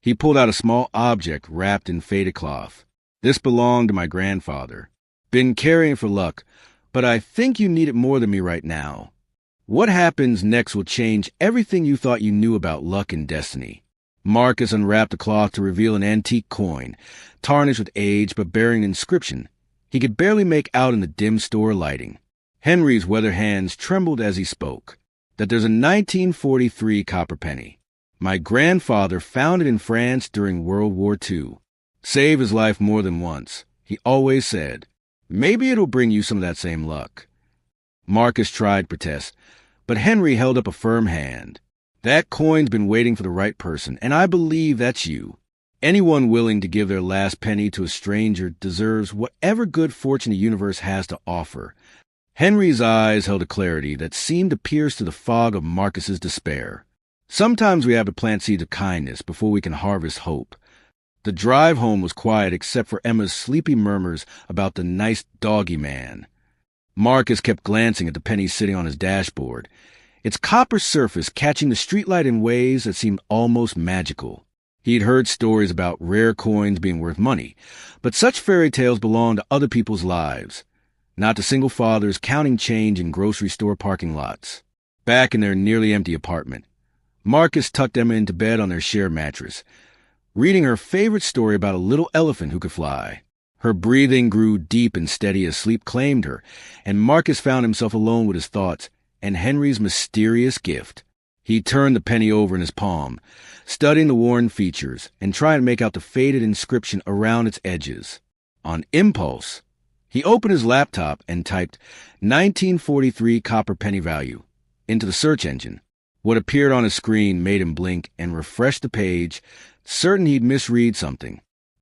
He pulled out a small object wrapped in faded cloth. This belonged to my grandfather. Been carrying for luck, but I think you need it more than me right now. What happens next will change everything you thought you knew about luck and destiny. Marcus unwrapped the cloth to reveal an antique coin, tarnished with age but bearing an inscription he could barely make out in the dim store lighting. Henry's weathered hands trembled as he spoke. That there's a 1943 copper penny. My grandfather found it in France during World War II. Saved his life more than once. He always said, "Maybe it'll bring you some of that same luck." Marcus tried to protest, but Henry held up a firm hand. That coin's been waiting for the right person, and I believe that's you. Anyone willing to give their last penny to a stranger deserves whatever good fortune the universe has to offer. Henry's eyes held a clarity that seemed to pierce through the fog of Marcus's despair. Sometimes we have to plant seeds of kindness before we can harvest hope. The drive home was quiet except for Emma's sleepy murmurs about the nice doggy man. Marcus kept glancing at the penny sitting on his dashboard, its copper surface catching the streetlight in ways that seemed almost magical. He'd heard stories about rare coins being worth money, but such fairy tales belonged to other people's lives, not to single fathers counting change in grocery store parking lots. Back in their nearly empty apartment, Marcus tucked Emma into bed on their shared mattress, reading her favorite story about a little elephant who could fly. Her breathing grew deep and steady as sleep claimed her, and Marcus found himself alone with his thoughts and Henry's mysterious gift. He turned the penny over in his palm, studying the worn features and trying to make out the faded inscription around its edges. On impulse, he opened his laptop and typed 1943 copper penny value into the search engine. What appeared on his screen made him blink and refresh the page, certain he'd misread something.